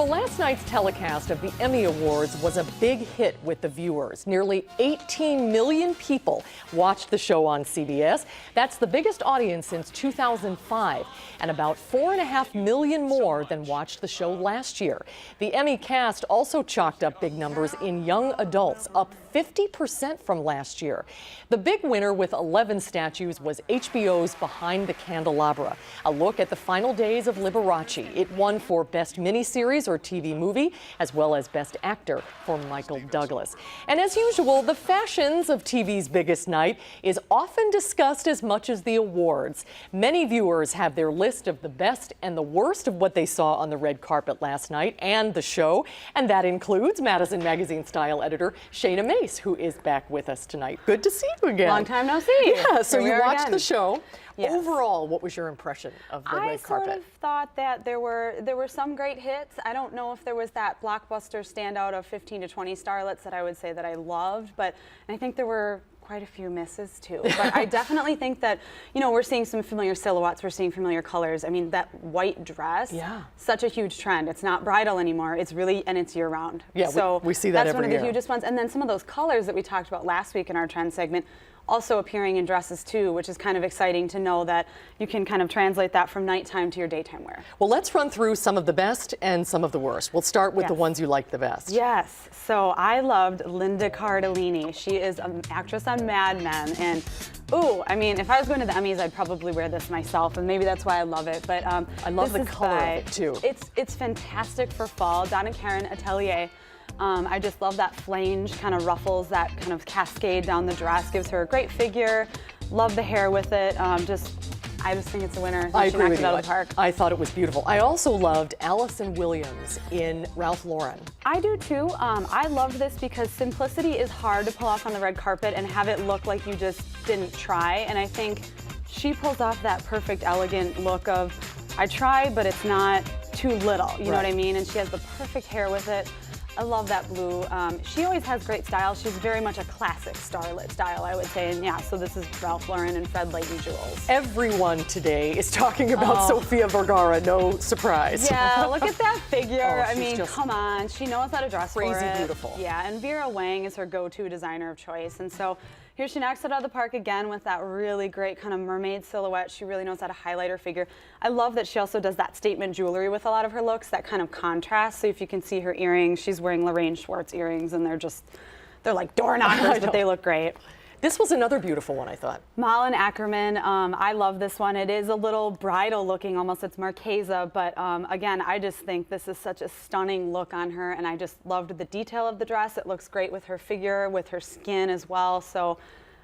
Well, last night's telecast of the Emmy Awards was a big hit with the viewers. Nearly 18 million people watched the show on CBS. That's the biggest audience since 2005, and about 4.5 million more than watched the show last year. The Emmy cast also chalked up big numbers in young adults, up 50% from last year. The big winner with 11 statues was HBO's Behind the Candelabra, a look at the final days of Liberace. It won for Best Miniseries or TV Movie, as well as Best Actor for Michael Douglas. And as usual, the fashions of TV's biggest night is often discussed as much as the awards. Many viewers have their list of the best and the worst of what they saw on the red carpet last night and the show, and that includes Madison magazine style editor Shayna Mace, who is back with us tonight. Good to see you again. Long time no see. Yeah, so you watched again. the show. Yes. Overall, what was your impression of the red carpet? I sort of thought that there were some great hits. I don't know if there was that blockbuster standout of 15 to 20 starlets that I would say that I loved, but I think there were quite a few misses too. But I definitely think that, you know, we're seeing some familiar silhouettes, we're seeing familiar colors. I mean, that white dress, such a huge trend. It's not bridal anymore. It's really, and it's year round. Yeah, so we see that that's every one of year. the hugest ones. And then some of those colors that we talked about last week in our trend segment, also appearing in dresses too, which is kind of exciting to know that you can kind of translate that from nighttime to your daytime wear. Well, let's run through some of the best and some of the worst. We'll start with the ones you liked the best. Yes, so I loved Linda Cardellini. She is an actress on Mad Men, and ooh, I mean, if I was going to the Emmys, I'd probably wear this myself, and maybe that's why I love it. But I love the color of it too. It's fantastic for fall. Donna Karan Atelier. I just love that flange kind of ruffles, that kind of cascade down the dress, gives her a great figure. Love the hair with it. I just think it's a winner. I she agree knocked with it you. out of the park. I thought it was beautiful. I also loved Allison Williams in Ralph Lauren. I do too. I loved this because simplicity is hard to pull off on the red carpet and have it look like you just didn't try. And I think she pulls off that perfect, elegant look of, I tried, but it's not too little. You know what I mean? And she has the perfect hair with it. I love that blue. She always has great style. She's very much a classic starlet style, I would say. And yeah, so this is Ralph Lauren and Fred Leighton Jewels. Everyone today is talking about Sofia Vergara, no surprise. Yeah, look at that figure. I mean, just come on. She knows how to dress for it. crazy beautiful. Yeah, and Vera Wang is her go-to designer of choice. And so here she knocks it out of the park again with that really great kind of mermaid silhouette. She really knows how to highlight her figure. I love that she also does that statement jewelry with a lot of her looks, that kind of contrast. So if you can see her earrings, she's wearing Lorraine Schwartz earrings, and they're like door knockers, but they look great. This was another beautiful one, I thought. Malin Ackerman, I love this one. It is a little bridal looking, almost. It's Marchesa, but again, I just think this is such a stunning look on her, and I just loved the detail of the dress. It looks great with her figure, with her skin as well. So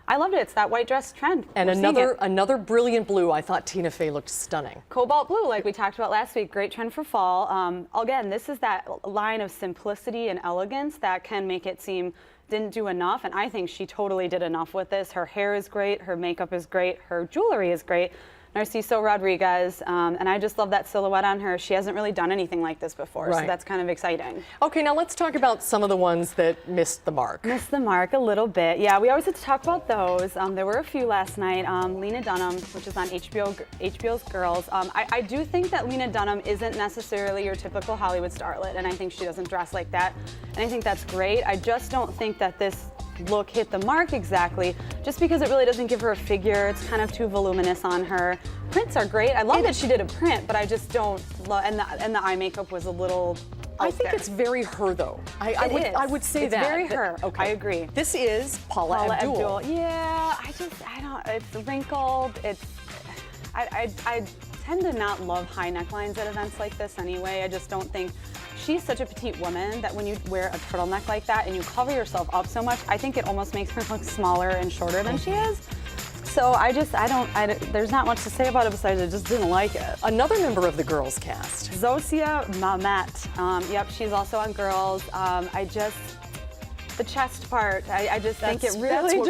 I loved it. It's that white dress trend. And another brilliant blue. I thought Tina Fey looked stunning. Cobalt blue, like we talked about last week, great trend for fall. Again, this is that line of simplicity and elegance that can make it seem didn't do enough, and I think she totally did enough with this. Her hair is great, her makeup is great, her jewelry is great. Narciso Rodriguez, and I just love that silhouette on her. She hasn't really done anything like this before, so that's kind of exciting. Okay, now let's talk about some of the ones that missed the mark. Missed the mark a little bit. Yeah, we always have to talk about those. There were a few last night. Lena Dunham, which is on HBO's Girls. I do think that Lena Dunham isn't necessarily your typical Hollywood starlet, and I think she doesn't dress like that, and I think that's great. I just don't think that this look hit the mark exactly, just because it really doesn't give her a figure. It's kind of too voluminous on her. Prints are great. I love that she did a print, but I just don't love, and the eye makeup was a little I think it's very her, though. I would say it's that. It's very her. Okay. I agree. This is Paula Abdul. Yeah, I don't, it's wrinkled. I tend to not love high necklines at events like this anyway. I just don't think, she's such a petite woman that when you wear a turtleneck like that and you cover yourself up so much, I think it almost makes her look smaller and shorter than she is. So there's not much to say about it besides I just didn't like it. Another member of the Girls cast. Zosia Mamet. Yep, she's also on Girls. The chest part, I just think it really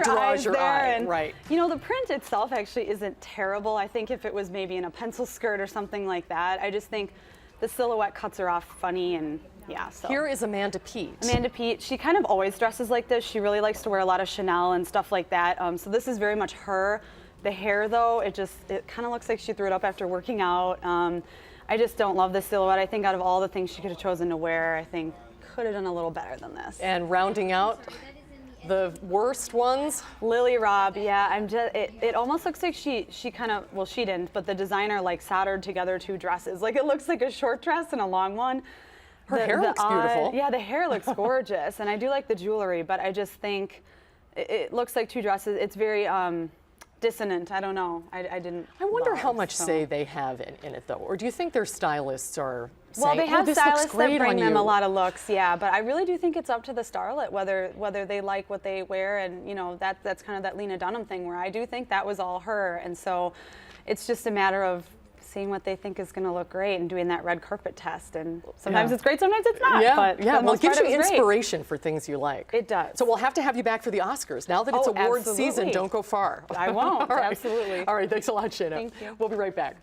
draws your eye. And, right. You know, the print itself actually isn't terrible. I think if it was maybe in a pencil skirt or something like that, I just think the silhouette cuts her off funny, and yeah. So here is Amanda Peet. Amanda Peet, she kind of always dresses like this. She really likes to wear a lot of Chanel and stuff like that. So this is very much her. The hair, though, it kind of looks like she threw it up after working out. I just don't love this silhouette. I think out of all the things she could have chosen to wear, I think could have done a little better than this. And rounding out the worst ones, Lily Robb, yeah, it almost looks like she kind of, well, she didn't, but the designer like soldered together two dresses. Like it looks like a short dress and a long one. Her hair looks beautiful. Yeah, the hair looks gorgeous, and I do like the jewelry, but I just think it looks like two dresses. It's very dissonant. I don't know. I didn't. I wonder how much say they have in it, though. Or do you think their stylists are saying, well, they have stylists that bring them you. a lot of looks, yeah. But I really do think it's up to the starlet whether they like what they wear, and you know that's kind of that Lena Dunham thing where I do think that was all her, and so it's just a matter of seeing what they think is going to look great and doing that red carpet test. And sometimes it's great, sometimes it's not. Yeah, but yeah. Well, it gives you great. inspiration for things you like. It does. So we'll have to have you back for the Oscars. Now that it's awards absolutely. season, don't go far. I won't. All right. Absolutely. All right. Thanks a lot, Shayna. Thank you. We'll be right back.